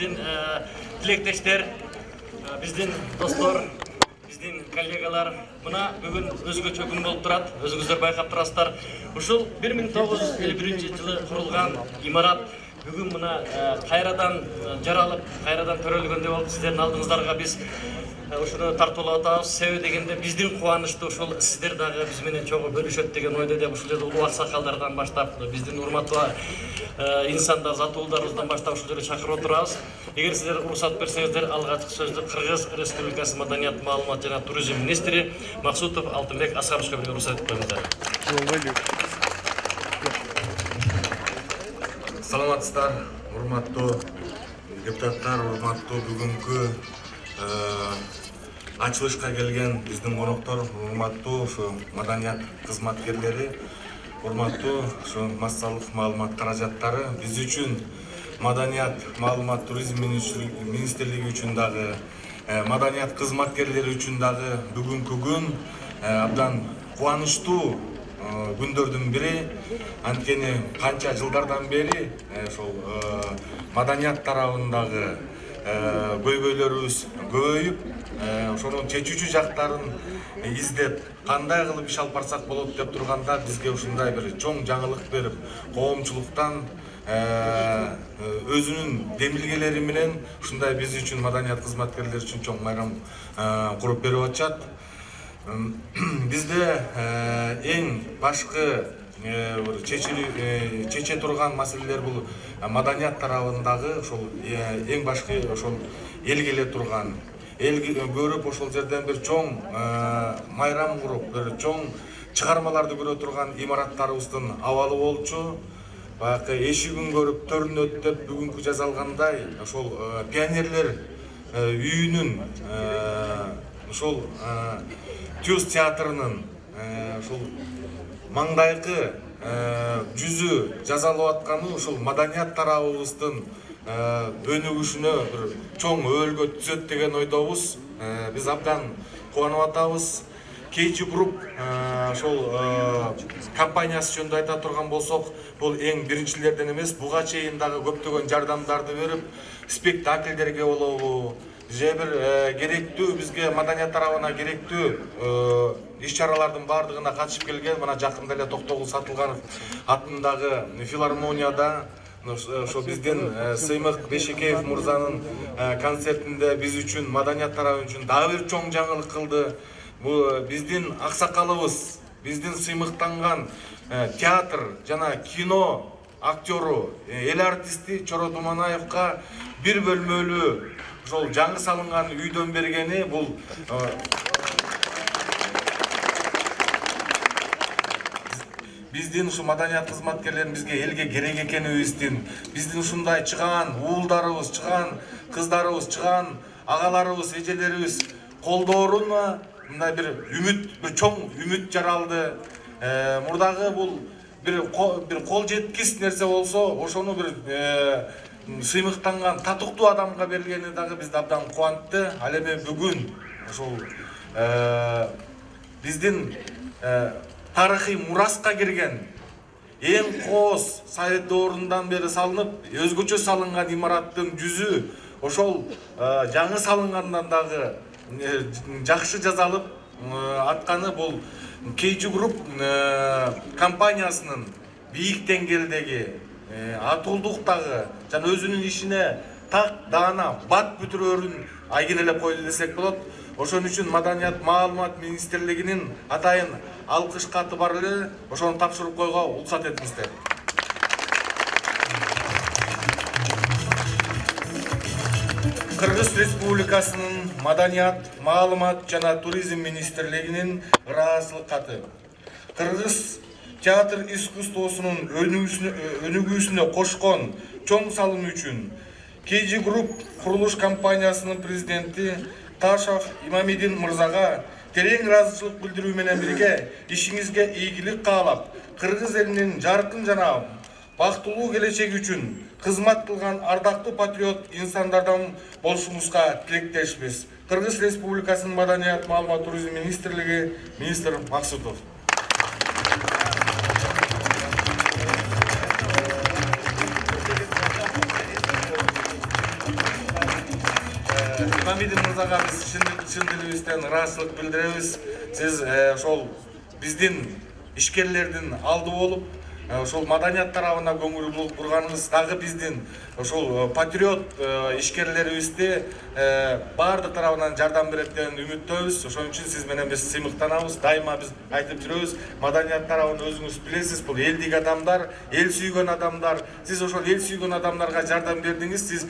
биздин тилектештер, биздин достор, биздин коллегалар мына бүгүн өзгөчө күн болуп турат. Өзүңүздөр байкап турасыздар. Ушул 1951-жылы курулган имарат бүгүн мына кайрадан жаралып, кайрадан төрөлгөндөй болуп сиздердин алдыңыздарга биз ушуну тартуулап атабыз. Себеби дегенде биздин кубанычтуу ушул сиздер дагы биз менен чогуу бөлүшөт деген ойдо деп ушул жерде улуу аксакалдардан баштап биздин урматтуу инсандар, затуулдарыбыздан баштап ушул жерге чакырып отурабыз. Эгер сиздер уруксат берсеңиздер, алгачкы сөздү Кыргыз Республикасы Маданият, маалымат жана туризм министри Максутов Алтынбек Аскаровичке уруксат этип коюңуздар. Саламатсыздар, урматтуу депутаттар, урматтуу бүгүнкү ачылышка келген биздин коноктор, урматтуу ушу маданият кызматкерлери, урматтуу ушу массалык маалымат каражаттары. Биз үчүн маданият, маалымат, туризм министрлиги үчүн дагы, маданият кызматкерлери үчүн дагы бүгүнкү күн абдан кубанычтуу күндөрдүн бири. Анткени канча жылдардан бери ошол маданият тарабындагы көйгөйлөрүбүз көбөйүп, ошонун чечүүчү жактарын издеп, кандай кылып иш алып барсак болот деп турганда бизге ушундай бир чоң жаңылык берип, коомчулуктан өзүнүн демилгелери менен ушундай биз үчүн, маданият кызматкерлери үчүн чоң майрам куруп берип атышат. Бизде эң башкы чече турган маселелер бул маданият тарабындагы ошол эң башкы ошол эл келе турган, эл көрүп ошол жерден бир чоң майрам куруп, бир чоң чыгармаларды көрө турган имараттарыбыздын абалы болчу. Баягы эшигин көрүп төрүнөт деп бүгүнкү жазалгандай ошол пионерлер үйүнүн ошол Тюз театрынын ошол маңдайкы жүзү жазалып атканы ушул маданият тарабыбыздын өнүгүшүнө бир чоң өөлгө түзөт деген ойдобуз. Биз абдан кубанып атабыз. KG Group ошол компаниясы жөнүндө айта турган болсок, бул эң биринчилерден эмес, буга чейин дагы көптөгөн жардамдарды берип, спектакльдерге болобу, же бир керектүү бизге маданият тарабына керектүү иш-чаралардын баардыгына катышып келген. Мына жакында эле Токтогул Сатылганов атындагы филармонияда ошо биздин Сыймык Бешекеев мырзанын концертинде биз үчүн, маданият тарабы үчүн дагы бир чоң жаңылык кылды. Бул биздин аксакалыбыз, биздин сыймыктанган театр жана кино актеру, эл артисти Чоро Думанаевка бир бөлмөлүү ошол жаңы салынган үйдөн бергени бул биздин ушу маданият кызматкерлерин бизге элге керек экенибиздин, биздин ушундай чыгаан уулдарыбыз, чыгаан кыздарыбыз, чыгаан агаларыбыз, эжелерибиз колдооруна мындай бир үмүт, бир чоң үмүт жаралды. Мурдагы бул бир кол жеткис нерсе болсо, ошону бир сыймыктанган татыктуу адамга берилгени дагы бизди абдан кубантты. Ал эми бүгүн ошол биздин тарыхый мураска кирген эң кооз Совет доорундан бери салынып, өзгөчө салынган имараттын жүзү ошол жаңы салынгандан дагы жакшы жазалып атканы бул KG Group компаниясынын бийик деңгээлдеги атуулдуктагы жана өзүнүн ишине так даана бат бүтүрөрүн айгинелеп койду десек болот. Ошон үчүн Маданият, маалымат министрлигинин атайын алкыш каты бар эле, ошону тапшырып койго уруксат этиңиздер. Кыргыз Республикасынын Маданият, маалымат жана туризм министрлигинин ыраазычылык каты. Кыргыз театр искусствосунун өнүгүүсүнө кошкон чоң салым үчүн KG Group курулуш компаниясынын президенти Ташов Имамидин мырзага терең ыраазычылык билдирүү менен бирге ишиңизге ийгилик каалап, кыргыз элинин жаркын жана бактылуу келечеги үчүн кызмат кылган ардактуу патриот инсандардан болушуңузга тилектешпиз. Кыргыз Республикасынын Маданият, маалымат, туризм министрлиги, министр Максутов. Мамидин мырзага биз чын дилибизден ыраазычылык билдиребиз. Сиз ошол биздин ишкерлердин алды болуп, ошол маданият тарабына көңүл бурганыңыз, дагы биздин ошол патриот ишкерлерибизди баардык тарабынан жардам берет деген үмүттөбүз. Ошон үчүн сиз менен биз сыймыктанабыз. Дайыма биз айтып жүрөбүз. Маданият тарабын өзүңүз билесиз, бул элдик адамдар, эл сүйгөн адамдар. Сиз ошол эл сүйгөн адамдарга жардам бердиңиз. Сиз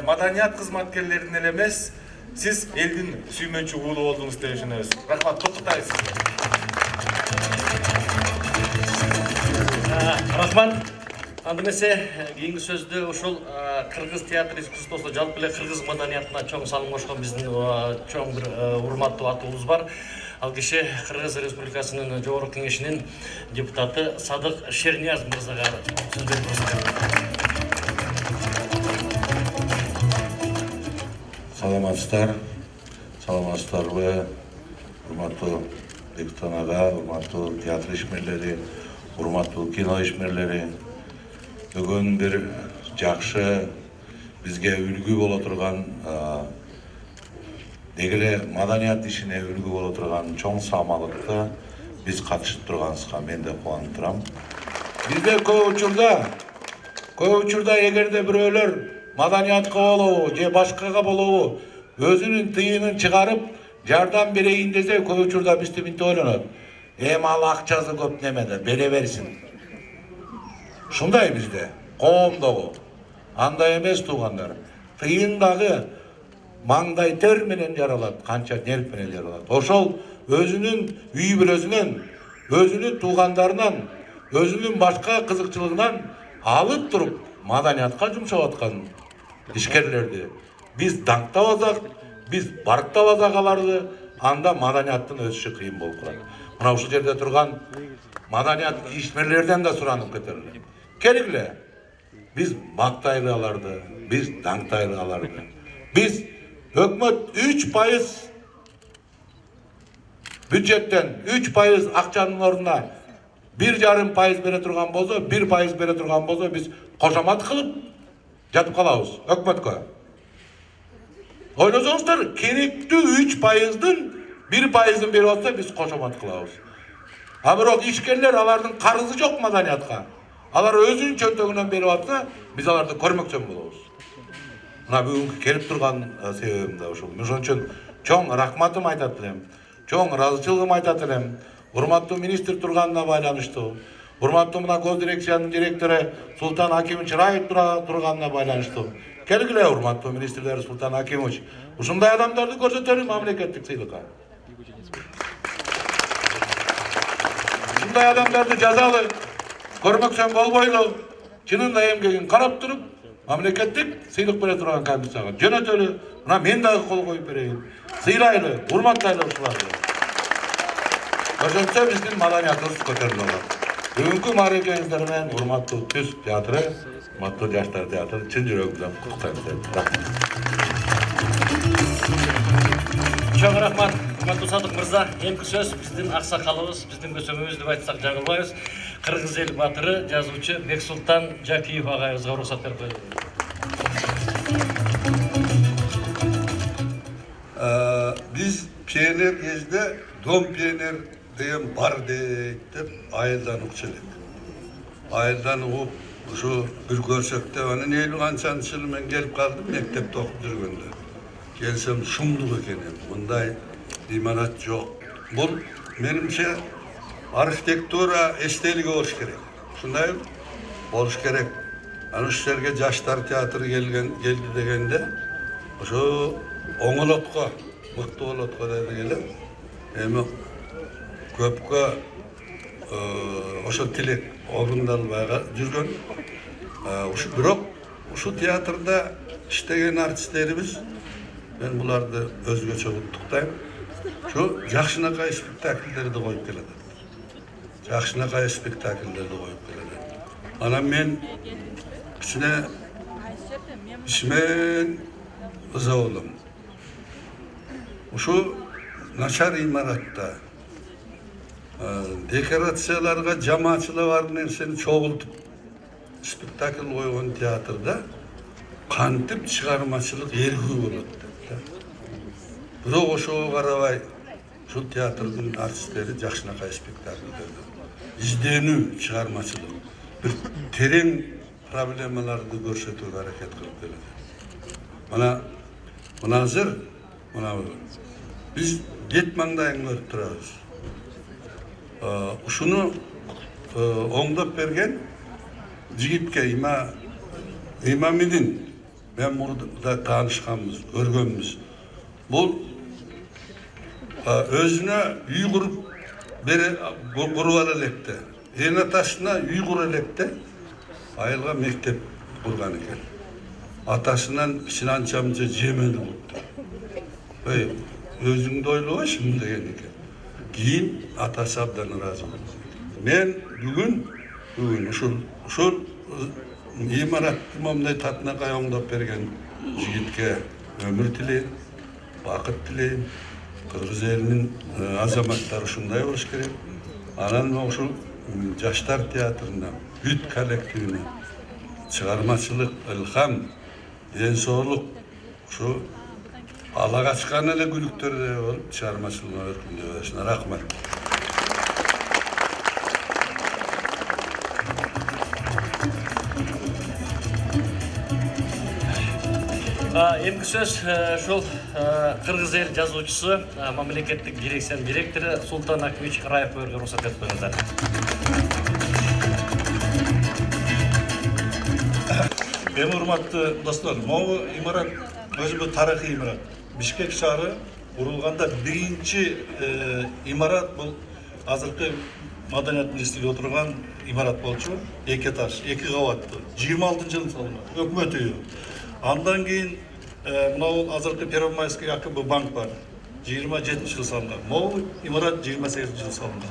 маданият кызматкерлеринин эле эмес, сиз элдин сүймөнчү уулу болдуңуз деп ишенебиз. Рахмат, токтотайбыз. Рахмат. Андемесе кийинки сөздү ошол кыргыз театр искусствосу, жалпы эле кыргыз маданиятына чоң салым кошкон биздин чоң бир урматтуу атыбыз бар. Ал киши Кыргыз Республикасынын Жогорку Кеңешинин депутаты Садык Шернияз мырзага сөз берип Саламатсыздар, саламатсыздарбы, урматтуу Бектон ага, урматтуу театр ишмерлери, урматтуу кино ишмерлери. Бүгүн бир жакшы бизге үлгү боло турган, деги эле маданият ишине үлгү боло турган чоң самалыкта биз катышып турганыбызга мен да кубанып турам. Бизде көп учурда эгерде бирөөлөр маданиятка болобу же башкага болобу өзүнүн тыйынын чыгарып жардам берейин десе, көп учурда бизди мынтип ойлонот. Ал акчасы көп немеде, бере берсин. Шундай бизде, коомдогу. Андай эмес туугандар. Тыйын дагы маңдай тер менен жаралат, канча нерв менен жаралат. Ошол өзүнүн үй бүлөсүнөн, өзүнүн туугандарынан, өзүнүн башка кызыкчылыгынан алып туруп маданиятка жумшап аткан ишкерлерди биз даңктабасак, биз барктабасак аларды, анда маданияттын өсүшү кыйын болуп калат. Мына ушул жерде турган маданият ишмерлерден да суранып кетерлер. Керек эле биз мактайлы аларды, биз даңктайлы аларды. Биз өкмөт 3% бюджеттен 3% акчанын ордуна 1,5% бере турган болсо, 1% бере турган болсо, биз кошомат кылып жатып калабыз өкмөткө. Ойлосоңуздар, керектүү 3%дын 1%ын берип атса, биз кошомат кылабыз. А бирок ишкерлер, алардын карызы жок маданиятка. Алар өзүнүн чөнтөгүнөн берип атса, биз аларды көрмөкчөн болобуз. Мына бүгүнкү келип турган себебим да ушул. Ошон үчүн чоң рахматым айтат элем, чоң ыраазычылыгым айтат элем. Урматтуу министр турганына байланыштуу, урматтуу мына Гос дирекциянын директору Султан Акимович Раев турганына байланыштуу. Келгиле, урматтуу министрлер Султан Акимович, ушундай адамдарды көрсөтөлү мамлекеттик сыйлыкка. Ушундай адамдарды жазалы, көрмөкчөн болбойлу, чынында эмгегин карап туруп, мамлекеттик сыйлык бере турган комиссияга жөнөтөлү. Мына мен дагы кол коюп берейин. Сыйлайлы, урматтайлы ушуларды. Ошентсе биздин маданиятыбыз көтөрүлө алат. Бүгүнкү мааракеңиздер менен урматтуу Түз театры, урматтуу Жаштар театры чын жүрөгүмдөн куттуктайм. Чоң рахмат, урматтуу Садык мырза. Эмки сөз биздин аксакалыбыз, биздин көсөмүбүз деп айтсак жаңылбайбыз. Кыргыз эл батыры, жазуучу Бексултан Жакиев агайыбызга уруксат берип коелу. Биз пионер кезде дом пионер деген бар деп айылдан укчу элек. Айылдан угуп ушу бир көрсөк деп анан 50 канчанчы жылы мен келип калдым мектепте окуп жүргөндө. Келсем шумдук экен, мындай имарат жок. Бул менимче архитектура эстелиги болуш керек. Ушундай болуш керек. Анан ушул жерге Жаштар театры келди дегенде ошо оңолотко, мыкты болотко деди келем. Эми көпкө ошо тилек орундалбай жүргөн. Ушу бирок ушу театрда иштеген артисттерибиз, мен буларды өзгөчө куттуктайм. Şu жакшынакай спектакльдерди коюп келет. Жакшынакай спектакльдерди коюп келет. Анан мен ишмен ыза болдум. Ушу начар имаратта декорацияларга жамаачылар бар нерсени чогултуп спектакль койгон театрда кантип чыгармачылык эргүү болот деп. бирок ошого карабай ушул театрдын артисттери жакшынакай спектакльдерди изденүү, чыгармачылык, бир терең проблемаларды көрсөтүүгө аракет кылып келет. Мына азыр биз бет маңдайын көрүп турабыз. Ушуну оңдоп берген жигитке имамидин мен мурда таанышканбыз, көргөнбүз. Бул өзүнө үй куруп куруп ала электе, эн атасына үй кура электе айылга мектеп курган экен. Атасынан Синан Чамчы жемени болупту. Өзүңдү ойлобойсуң деген экен. Кийин атасы абдан ыраазы болду. Мен бүгүн ушул имаратты момундай татынакай оңдоп берген жигитке өмүр тилейм, бакыт тилейм. Кыргыз элинин азаматтары ушундай болуш керек. Анан ушул жаштар театрына, бүт коллективине чыгармачылык, ылхам, ден соолук, ушу ала качкан эле күлүктөрдөй болуп чыгармачылыгына өркүндөй берсин. Рахмат. Эмки сөз ушул Кыргыз эл жазуучусу, мамлекеттик дирекциянын директору Султан Акимович Раев өргө уруксат этип коюңуздар. Урматтуу достор, могу имарат өзү бул тарыхый имарат. Бишкек шаары курулганда биринчи имарат бул азыркы Маданият министрлиги отурган имарат болчу. 2 этаж, 2 кабаттуу. 26-жылы салынган. Өкмөт үйү. Андан кийин мына азыркы Первомайский АКБ банк бар. 27-жылы салынган. Могу имарат 28-жылы салынган.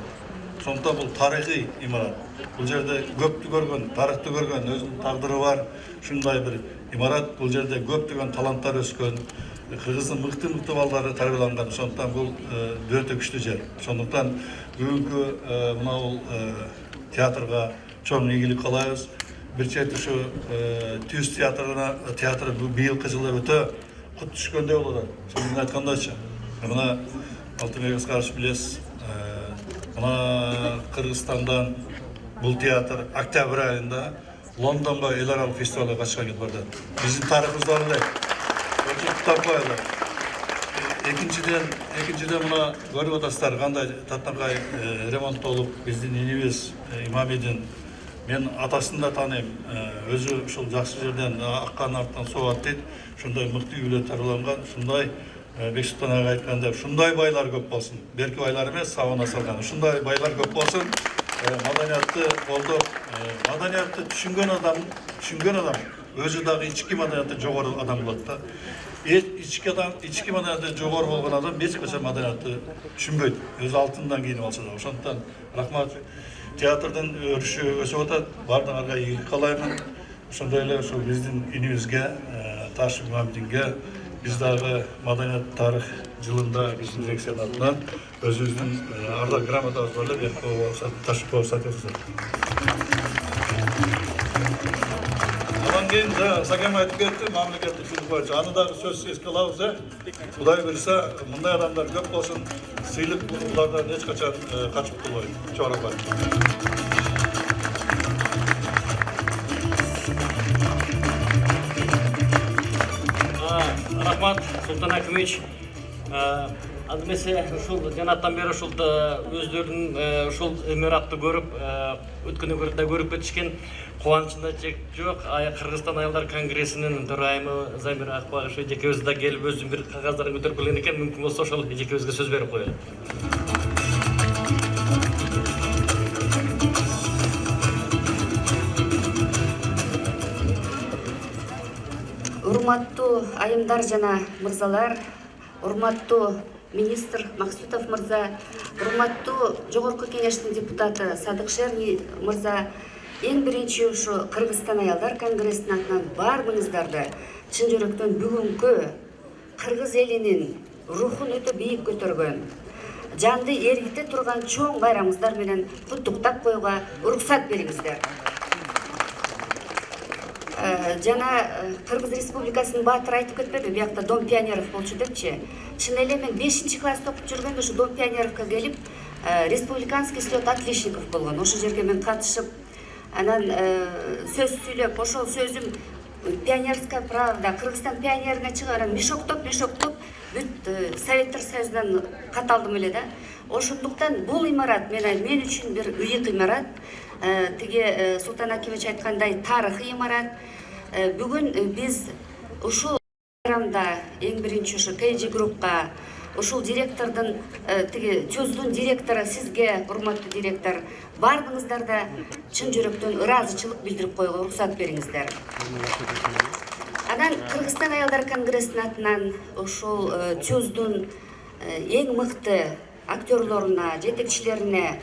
Сондықтан бұл тарихи имарат. Бұл жерде көптү көргөн, тарихты көргөн, өзүнүн тагдыры бар. Шундай бір имарат, бұл жерде көптөгөн таланттар өскөн, Кыргыздын мыкты балдары тарбияланган. Сондықтан бұл өтө күчтүү жер. Сондықтан бүгүнкү мына театрга чоң ийгилик каалайбыз. Бир чети ушу Түз театры быйылкы жылы өтө кут түшкөндөй болот. Сиздин айткандайча. Мына Алтынбек Аскарович билесиз. Мына Кыргызстандан бул театр октябрь айында Лондонго эл аралык фестивалга катышкан кетип барды. Биздин тарыхыбызды алайлык. Таппайлы. Экинчиден мына көрүп атасыздар кандай татынакай ремонттолуп биздин инибиз Имамидин. Мен атасын да тааныйм. Өзү ушул жакшы жерден аккан арттан соот дейт. Ушундай мыкты үйлөр тарбияланган, ушундай Бексултан ага айткандай, ушундай байлар көп болсун. Берки байлар эмес, сабына салган. Ушундай байлар көп болсун. Маданиятты колдоп, маданиятты түшүнгөн адам өзү дагы ички маданиятты жогору адам болот да. Ички маданиятты жогору болгон адам эч качан маданиятты түшүнбөйт. Өзү алтындан кийин болсо да. Ошондуктан рахмат. Театрдын өрүшү өсүп атат. Бардыгыңарга ийгилик каалаймын. Ошондой эле ушул биздин инибизге, Ташып Мамдинге биз дагы маданият тарых жылында биздин дирекциянын атынан өзүбүздүн ардак грамотабыз бар эле, Ташып Сатевич. Андан кийин Сакем айтып кетти, мамлекеттик сыйлык боюнча. Аны дагы сөз эске алабыз. Кудай буюрса, мындай адамдар көп болсун, сыйлык булардан эч качан качып калбайт. Чоң рахмат. Рахмат, Султан Акимович. Адмесе ушул жанаттан бери ушул өздөрүнүн ушул имаратты көрүп, өткөнү көрүп кетишкен кубанычында чек жок. Кыргызстан айылдар конгрессинин төрайымы Замир Акбагыш эжекебиз да келип өзүнүн бир кагаздарын көтөрүп келген экен. Мүмкүн болсо ошол эжекебизге сөз берип коелу. Урматтуу айымдар жана мырзалар, урматтуу министр Максутов мырза, урматтуу жогорку кеңештин депутаты Садык Шерни мырза, эң биринчи ушу Кыргызстан аялдар конгрессинин атынан баарыңыздарды чын жүрөктөн бүгүнкү Кыргыз элинин рухун өтө бийик көтөргөн, жанды эрите турган чоң байрамыңыздар менен куттуктап коюуга уруксат бериңиздер. жана Кыргыз Республикасынын баатыры айтып кетпеди, биякта Дом пионеров болчу депчи. Чын эле мен 5-класста окуп жүргөндө ушу Дом пионеровго келип, республиканский слет отличников болгон. Ошол жерге мен катышып, анан сөз сүйлөп, ошол сөзүм пионерская правда, Кыргызстан пионерине чыгып, анан мешоктоп бүт Советтер Союзунан кат алдым эле да. Ошондуктан бул имарат мен үчүн бир ыйык имарат. Тиги Султан Акимович айткандай тарыхый имарат. Бүгүн биз ушул байрамда эң биринчи ушу KG группка, ушул директордун тиги ТЮЗдун директору сизге, урматтуу директор, бардыгыңыздар да чын жүрөктөн ыраазычылык билдирип койго уруксат бериңиздер. Анан Кыргызстан аялдар конгрессинин атынан ушул ТЮЗдун эң мыкты актерлоруна, жетекчилерине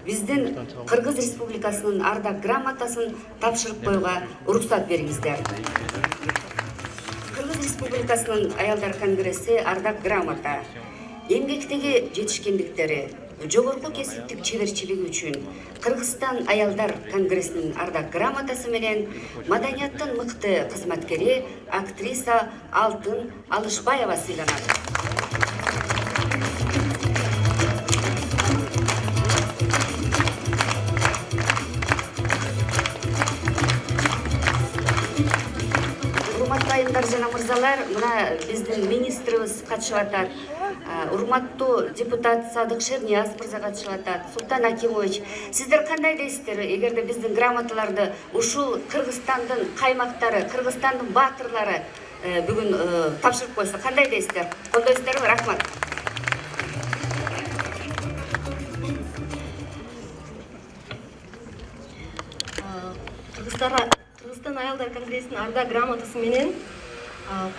биздин Кыргыз Республикасынын ардак грамотасын тапшырып койго уруксат бериңиздер. Кыргыз Республикасынын аялдар конгресси ардак грамота, эмгектеги жетишкендиктери, жогорку кесиптик чеберчилиги үчүн Кыргызстан аялдар конгрессинин ардак грамотасы менен маданияттын мыкты кызматкери актриса Алтын Алышбаева сыйланат. Айымдар жана мырзалар, мына биздин министрибиз катышып атат, урматтуу депутат Садык Шернияз мырза катышып атат, Султан Акимович, сиздер кандай дейсиздер, эгерде биздин грамоталарды ушул Кыргызстандын каймактары, Кыргызстандын баатырлары бүгүн тапшырып койсо, кандай дейсиздер? Колдойсуздарбы? Рахмат. Кыргызстан аялдар конгрессинин ардак грамотасы менен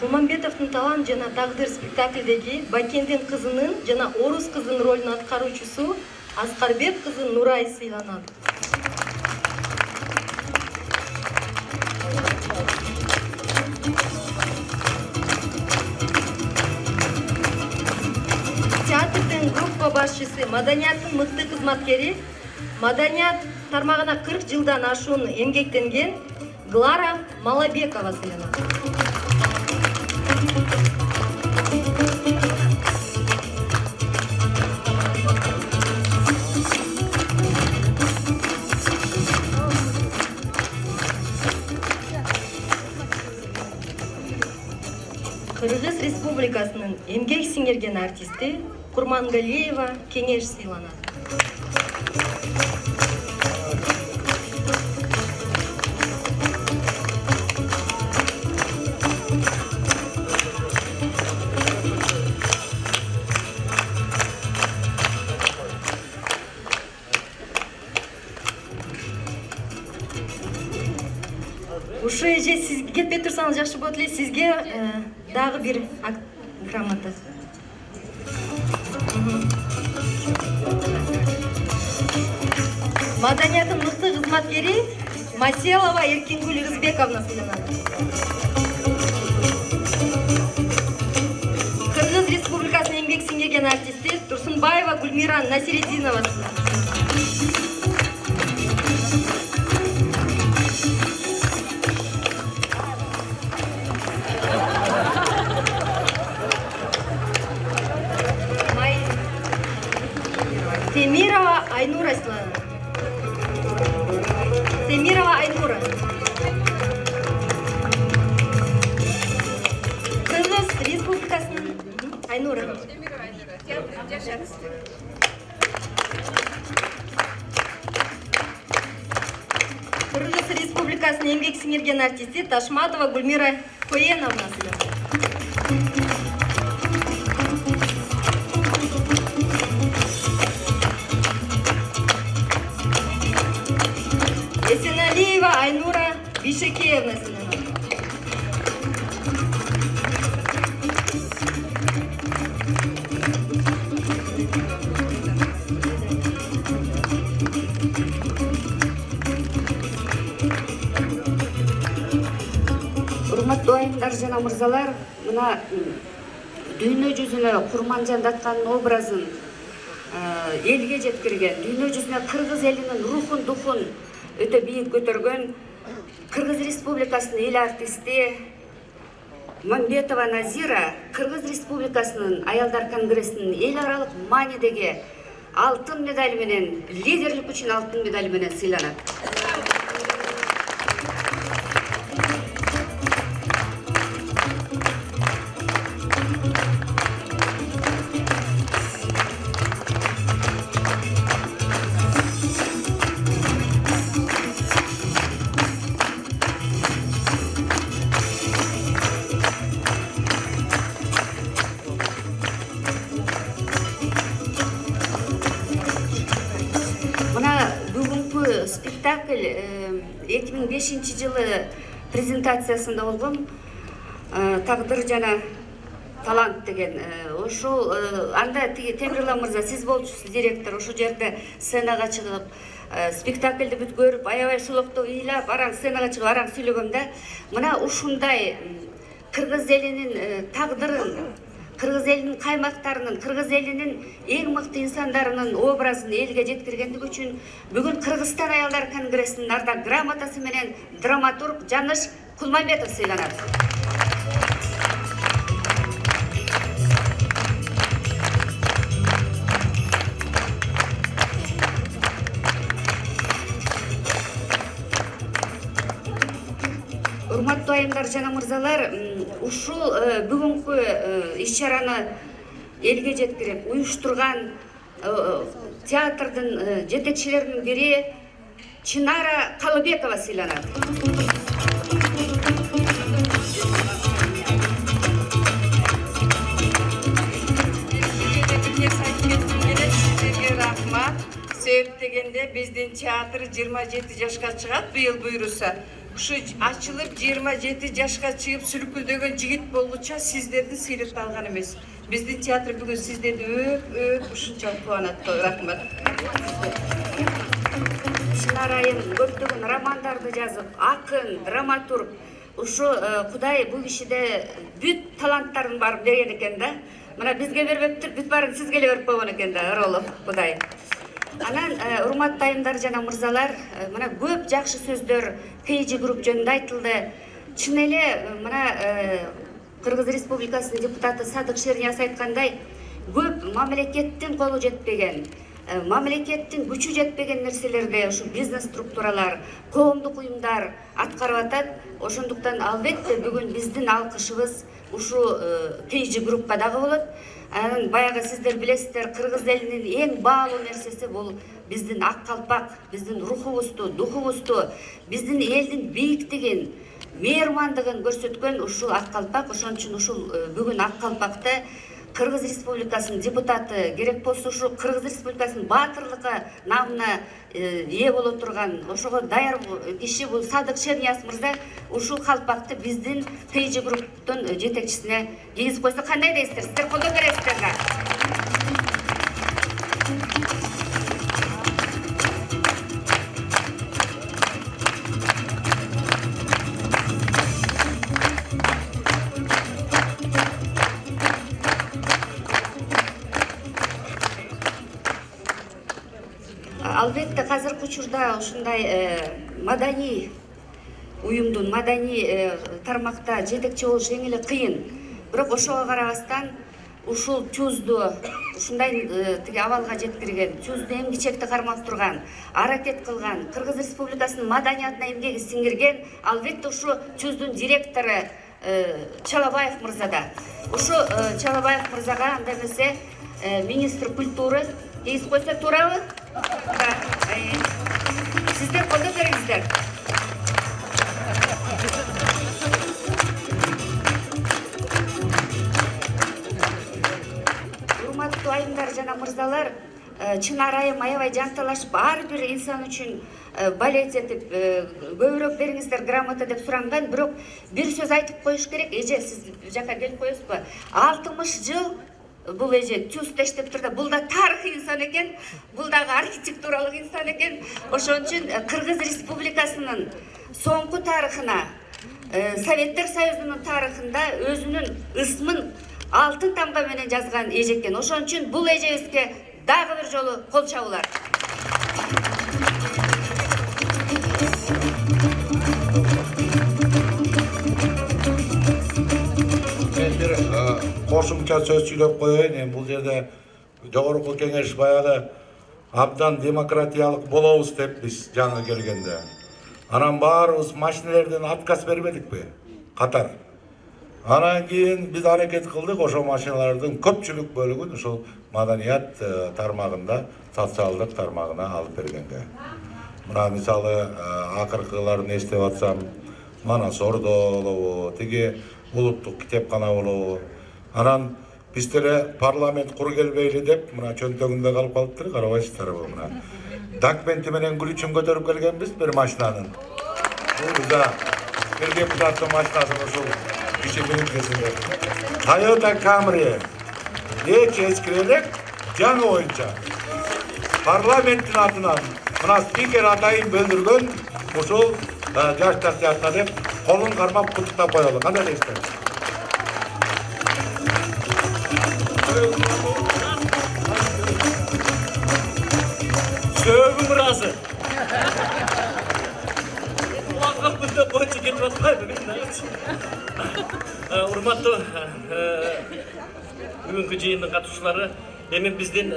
Кулмамбетовдун Талан жана Тагдыр спектаклдеги Бакендин кызынын жана Орус кызынын ролун аткаруучусу Аскарбек кызы Нурай сыйланат. Театрдын группа башчысы, маданияттын мыкты кызматкери, маданият тармагына 40 жылдан ашуун эмгектенген Глара Малабекова сыйланат. Кыргыз Республикасынын эмгек сиңирген артисти Курмангалиева Кеңеш сыйланат. Ушу эже сиз кетпей турсаңыз жакшы болот эле, сизге дагы бир грамота. Маданияттын мыкты кызматкери Маселова Эркингүл Иризбековна сыйланат. Кыргыз Республикасынын эмгек сиңирген артисти Турсунбаева Гульмира Насиреддинова сыйланат. Темирова Айнура сыйланат. Темирова Айнура. Кыргыз Республикасынын Айнура. Кыргыз Республикасынын эмгек сиңирген артисти Ташматова Гульмира Коеновна сыйланат. Эсеналиева Айнура Бишекеевна сыйланат. Урматтуу айымдар жана мырзалар, мына дүйнө жүзүнө Курманжан Даткандын образын элге жеткирген, дүйнө жүзүнө кыргыз элинин рухун, духун өтө бийик көтөргөн Кыргыз Республикасынын эл артисти Мамбетова Назира Кыргыз Республикасынын Аялдар Конгрессинин эл аралык маанидеги алтын медаль менен, лидерлик үчүн алтын медаль менен сыйланат. Бүгүнкү спектакль 2005 жылы презентациясында болгон тагдыр жана талант деген. Ошол анда Темирлан мырза, сиз болчусуз директор, ошол жерде сценага чыгып, спектакльди бүт көрүп, аябай шулоктоп ыйлап, араң сценага чыгып, араң сүйлөгөм да. Мына ушундай кыргыз элинин тагдырын, кыргыз элинин каймактарынын, кыргыз элинин эң мыкты инсандарынын образын элге жеткиргендик үчүн бүгүн Кыргызстан Аялдар Конгрессинин ардак грамотасы менен драматург Жаныш Кулмамбетов сыйланат. Урматтуу айымдар жана мырзалар, ушул бүгүнкү иш-чараны элге жеткирип уюштурган театрдын жетекчилеринин бири Чынара Калыбекова сыйланат. Рахмат. Сөйт дегенде биздин театр 27 жашка чыгат быйыл буйруса. Ушу ачылып 27 жашка чыгып сүлкүлдөгөн жигит болгуча сиздерди сыйлап алган эмес. Биздин театр бүгүн сиздерди өп ушунчалык кубанат. Рахмат. Чынарайым көптөгөн романдарды жазып, акын, драматург. Ушу Кудай бул кишиде бүт таланттарын барып берген экен да. Мына бизге бербептир, бүт баарын сизге эле берип койгон экен да, Оролов Кудай. Анан урматтуу айымдар жана мырзалар, мына көп жакшы сөздөр KG Group жөнүндө айтылды. Чын эле мына Кыргыз Республикасынын депутаты Садык Шернияз айткандай, көп мамлекеттин колу жетпеген, мамлекеттин күчү жетпеген нерселерди ушу бизнес структуралар, коомдук уюмдар аткарып атат. Ошондуктан албетте бүгүн биздин алкышыбыз ушу KG Groupка дагы болот. Анан баягы сиздер билесиздер, кыргыз элинин эң баалуу нерсеси бул биздин ак калпак, биздин рухубузду, духубузду, биздин элдин бийиктигин, мейирмандыгын көрсөткөн ушул ак калпак. Ошон үчүн ушул бүгүн ак калпакты Кыргыз Республикасынын депутаты, керек болсо ушу Кыргыз Республикасынын баатырлыкка намына ээ боло турган, ошого даяр киши бул Садык Шернияз мырза ушул калпакты биздин KG Group'тун жетекчисине кийгизип койсо кандай дейсиздер? Сиздер колдоп бересиздер да. Албетте азыркы учурда ушундай маданий уюмдун, маданий тармакта жетекчи болуш эң эле кыйын. Бирок ошого карабастан ушул чузду ушундай абалга жеткирген, чузду эмгичекти кармап турган, аракет кылган, Кыргыз Республикасынын маданиятына эмгеги сиңирген албетте ушу чуздун директору Чалабаев мырзада. Ушу Чалабаев мырзага анда эмесе министр культуры кийгизип койсо туурабы? Сиздер колдоп бериңиздер. Урматтуу айымдар жана мырзалар, Чынарайым аябай жанталашып, ар бир инсан үчүн балет этип, көбүрөөк бериңиздер грамота деп суранган. Бирок бир сөз айтып коюш керек. Эже, сиз жака келип коесузбу? 60 жыл бул эже чуст иштеп турду. Бул да тарыхый инсан экен, бул дагы архитектуралык инсан экен. Ошон үчүн Кыргыз Республикасынын соңку тарыхына, Советтер Союзунун тарыхында өзүнүн ысмын алтын тамга менен жазган эже экен. Ошон үчүн бул эжебизге дагы бир жолу кол чабуулар. кошумча сөз сүйлөп коеюн. Эми бул жерде жогорку кеңеш баягы абдан демократиялык болобуз деп биз жаңы келгенде. Анан баарыбыз машинелерден отказ бербедикпи? Катар. Анан кийин биз аракет кылдык, ошо машиналардын көпчүлүк бөлүгүн ушул маданият тармагында, социалдык тармагына алып бергенге. Мына мисалы акыркыларын эстеп атсам, Манас Ордо болобу, тиги улуттук китепкана болобу. Анан биз деле парламент куру келбейли деп мына чөнтөгүндө калып калыптыр, карабайсыздарбы мына. Документи менен гүл үчүн көтөрүп келгенбиз бир машинанын. Бул да бир депутаттын машинасын ушул киши минуткесинде. Toyota Camry эч эскирээк жаңы боюнча парламенттин атынан мына спикер атайын бөлдүргөн ушул жаштар сыяктуу деп колун кармап куттуктап коелу. Кандай дейсиздер? Söğüm razı. Kulaklık bunda koyunca ketip atmaydı. Урматтуу бүгүнкү жыйындын катышуулары, эми биздин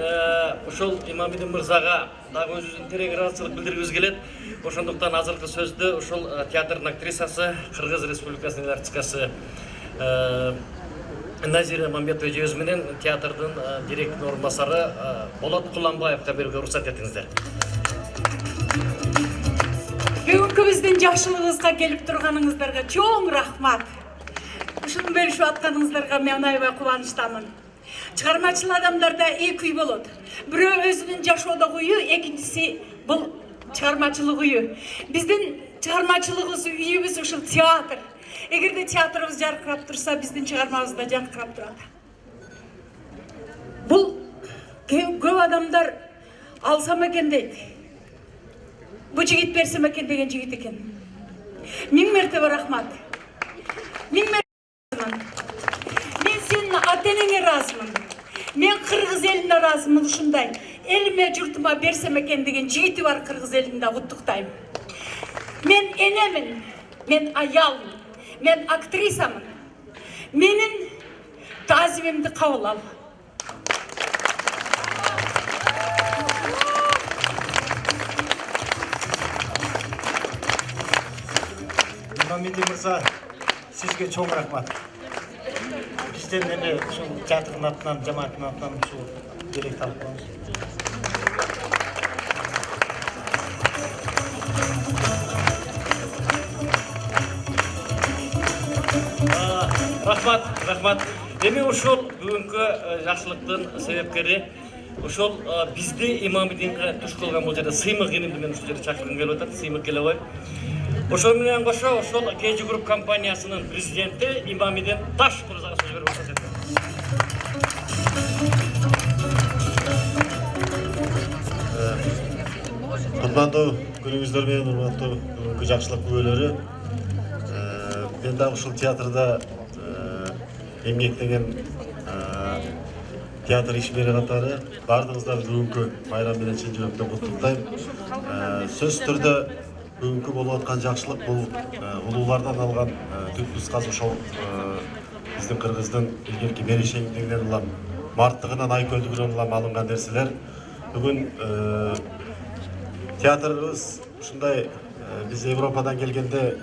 ошол Имамидин мырзага дагы өзүбүздүн интеграциялык билдиргибиз келет. Ошондуктан азыркы сөздү ошол театрдын актрисасы, Кыргыз Республикасынын артисткасы Назира Мамбетова эжебиз менен театрдын директорунун орун басары Болот Куланбаевга берүүгө уруксат этиңиздер. Бүгүнкү биздин жакшылыгыбызга келип турганыңыздарга чоң рахмат. Ушуну бөлүшүп атканыңыздарга мен аябай кубанычтамын. Чыгармачыл адамдарда эки үй болот. Бирөө өзүнүн жашоодогу үйү, экинчиси бул чыгармачылык үйү. Биздин чыгармачылыгыбыз, үйүбүз ушул театр. Эгерде театрыбыз жаркырап турса, биздин чыгармабыз да жаркырап турат. Бул көп адамдар алсам экен дейт. Бу жигит берсем экен деген жигит экен. Миң мертебе рахмат. Миң мертебе разымын. Мен сенин ата-энеңе разымын. Мен кыргыз элине разымын ушундай. Элиме, журтума берсем экен деген жигити бар кыргыз элинде куттуктайм. Мен энемин, мен аялмын, мен актрисамын. Менин таазимимди кабыл ал. Имамидин мырза, сизге чоң рахмат. Бизден эми ушул театрдын атынан, жамааттын атынан ушул делек алып коебуз. Рахмат. Эми ушул бүгүнкү жакшылыктын себепкери ошол бизди Имамидинге туш кылган бул жерде сыймык энимди мен ушул жерде чакыргым келип атат, сыймык Келебай. Ошол менен кошо ошол KG Group компаниясынын президенти Имамидин Таш мырзага сөз берип атат. Курмандуу күнүңүздөр менен урматтуу бүгүнкү жакшылык күбөлөрү. Мен дагы ушул театрда эмгектеген театр ишмери катары баардыгыңыздарды бүгүнкү байрам менен чын жүрөктөн куттуктайм. Сөзсүз түрдө бүгүнкү болуп аткан жакшылык бул улуулардан алган түп нускасы ошол биздин кыргыздын илгерки берешегинен улам, марттыгынан, айкөлдүгүнөн улам алынган нерселер. Бүгүн театрыбыз ушундай биз Европадан келгенде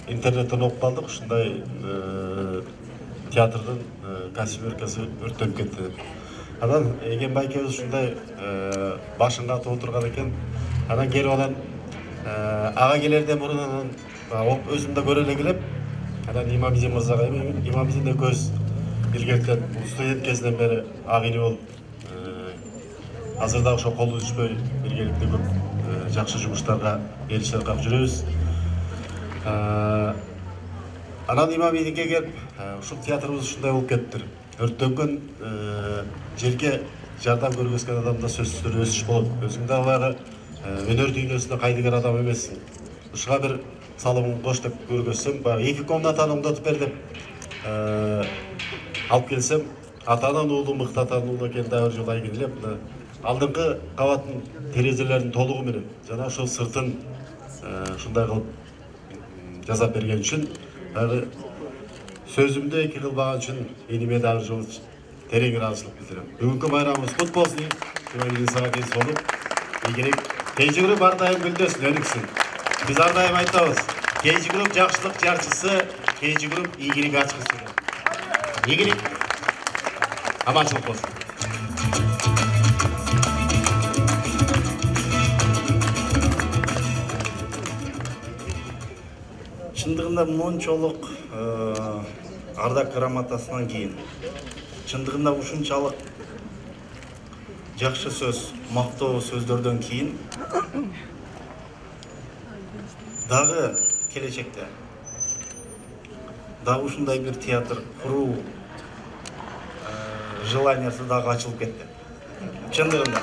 интернеттен окуп калдык, ушундай театрдын касип өлкөсү өрттөнүп кетти. Анан Эгенбай экөөбүз ушундай башын катып отурган экен. Анан келип анан ага келерден мурун өзүм да көрө эле келем. Анан Имамидин мырзага, Имамидин экөөбүз илгертен студент кезинен бери ак ини болуп, азырда ошо колду түшпөй биргеликте көп жакшы жумуштарга эришип калып жүрөбүз. Анан Имамидинге келип, ушул театрыбыз ушундай болуп кеттир. Өрттөнгөн жерге жардам көргөзгөн адамда сөзсүз түрдө өсүш болот. Өзүң да баягы өнөр дүйнөсүнө кайдыгер адам эмессиң. Ушуга бир салымың кош деп көргөзсөм, баягы 2 комнатаны оңдотуп бер деп алып келсем, атанын уулу мыкты атанын уулу экен да бир жолу айгинелеп, алдыңкы кабаттын терезелеринин толугу менен жана ошол сыртын ушундай кылып жасап берген үчүн Сөзімді эки кылбаган үчүн эниме дагы жолу терең ыраазычылык билдирем. Бүгүнкү байрамыбыз кут болсун. Жумабек сага солуп, ийгилик. KG Group ар дайым гүлдөсүн, өнүксүн. Биз ар дайым айтабыз. KG Group жакшылык жарчысы, KG Group ийгилик ачкычысы. Ийгилик. Аманчылык болсун. Чындыгында мончолук ардак грамотасынан кийин, чындыгында ушунчалык жакшы сөз, мактоо сөздөрдөн кийин дагы келечекте дагы ушундай бир театр куруу желаниясы дагы ачылып кетти. Чындыгында.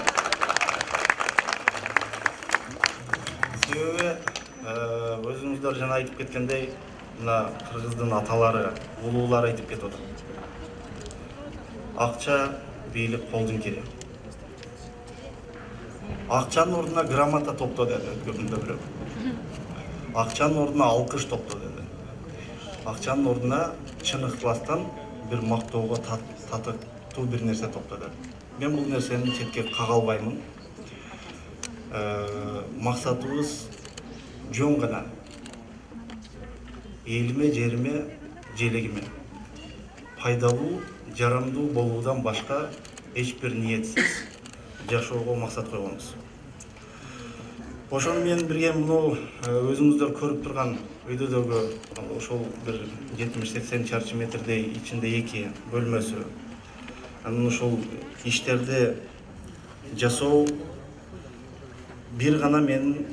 Себеби өзүңүздөр жана айтып кеткендей, мына кыргыздын аталары, улуулары айтып кетип отыр. Акча, бийлик колдун кири. Акчанын ордуна грамота топто деди өткөрүндө бирөө. Акчанын ордуна алкыш топто деди. Акчанын ордуна чын ыктыластан бир мактоого татыктуу бир нерсе топто деди. Мен бул нерсени четке кага албаймын. Максатыбыз жөн гана элиме, жериме, желегиме пайдалуу, жарамдуу болуудан башка эч бир ниетсиз жашоого максат койгонбуз. Ошону менен бирге муну өзүңүздөр көрүп турган өйдөдөгү ошол бир 70-80 чарчы метрдей ичинде 2 бөлмөсү. Анан ошол иштерди жасоо бир гана менин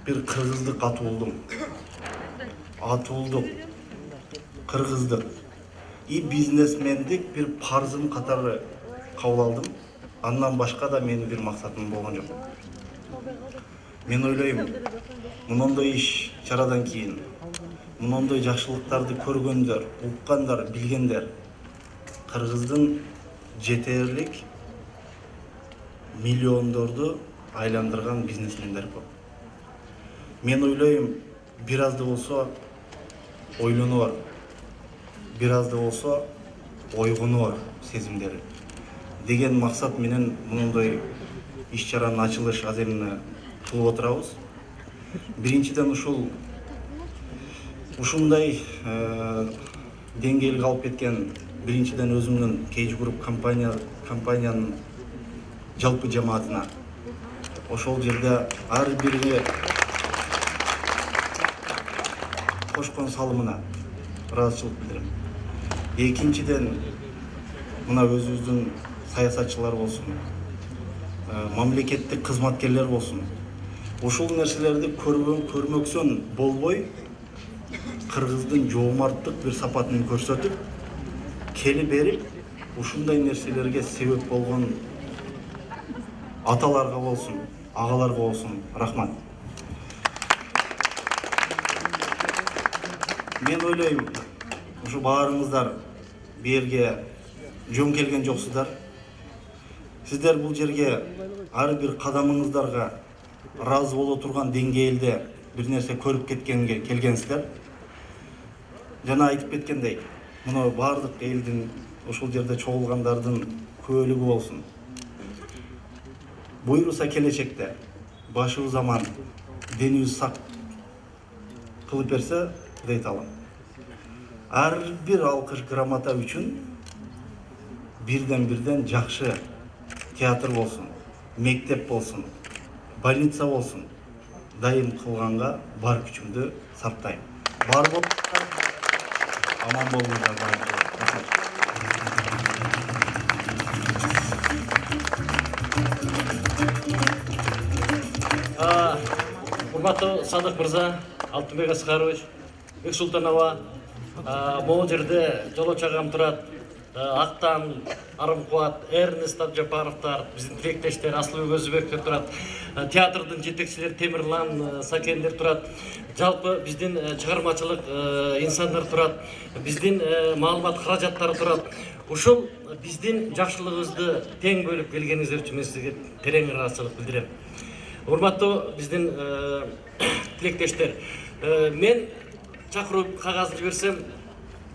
бир кыргыздык атуулдук, кыргыздык и бизнесмендик бир парзым катары кабыл алдым. Андан башка да менин бир максатым болгон жок. Мен ойлойм, мындай иш чарадан кийин, мындай жакшылыктарды көргөндөр, уккандар, билгендер кыргыздын жетерлик миллиондорду айландырган бизнесмендер көп. Мен ойлойм, бир аз да болсо ойлонуар, бир аз да болсо ойгонуар сезимдери деген максат менен мындай иш-чаранын ачылыш аземini кылып отурабыз. Биринчиден ушундай деңгээлге алып кеткен биринчиден өзүмдүн KG Group компаниянын жалпы жамаатына, ошол жерде ар бирине кошкон салымына ыраазычылык билдирем. Экинчиден мына өзүбүздүн саясатчылар болсун, мамлекеттик кызматкерлер болсун, ушул нерселерди көрмөксөн болбой, кыргыздын жоомарттык бир сапатын көрсөтүп, келип берип, ушундай нерселерге себеп болгон аталарга болсун, агаларга болсун, рахмат. Мен ойлойм, ушу баарыңыздар бу жерге жөн келген жоксуздар. Сиздер бул жерге ар бир кадамыңыздарга ыраазы боло турган деңгээлде бир нерсе көрүп кеткенге келгенсиздер. Жана айтып кеткендей, мына баардык элдин ушул жерде чогулгандардын күбөлүгү болсун. Буйруса келечекте башыбыз аман, денибиз сак кылып берсе, Кудай таалам. Ар бир алкыш грамота үчүн бирден жакшы театр болсун, мектеп болсун, больница болсун, дайым кылганга бар күчүмдү сарптайм. Бар болуп, аман болуңуздар. Урматтуу Садык мырза, Алтынбек Аскарович, Бексултанова, могул жерде жолочу агам турат, Актан, Арымкубат, Эрнест Абжапаровтар, биздин тилектештер, Асылбек Өзүбектер турат, театрдын жетекчилери Темирлан, Сакендер турат, жалпы биздин чыгармачылык инсандар турат, биздин маалымат каражаттары турат. Ушул биздин жакшылыгыбызды тең бөлүп келгениңиздер үчүн мен сизге терең ыраазычылык билдирем. Урматтуу биздин тилектештер, мен чакыруу кагазын жиберсем,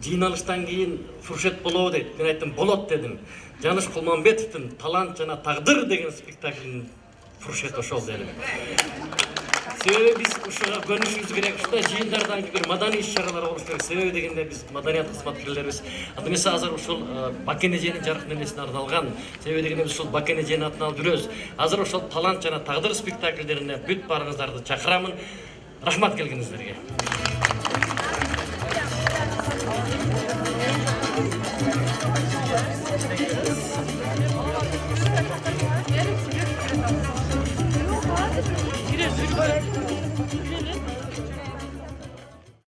жыйналыштан кийин фуршет болобу дейт. Мен айттым, болот дедим. Жаныш Кулманбетовдун «Талант жана тагдыр» деген спектаклинин фуршети ошол дедим. Себеби биз ушуга көнүшүбүз керек, ушундай жыйындардан бир маданий иш-чаралар болуш керек. Себеби дегенде биз маданият кызматкерлерибиз. Анда эмесе азыр ушул Бакен эженин жаркын эмесине арналган. Себеби дегенде биз ушул Бакен эженин атын алып жүрөбүз. Азыр ошол «Талант жана тагдыр» спектакльдерине бүт барыңыздарды чакырамын. Рахмат келгениңиздерге. Girelim.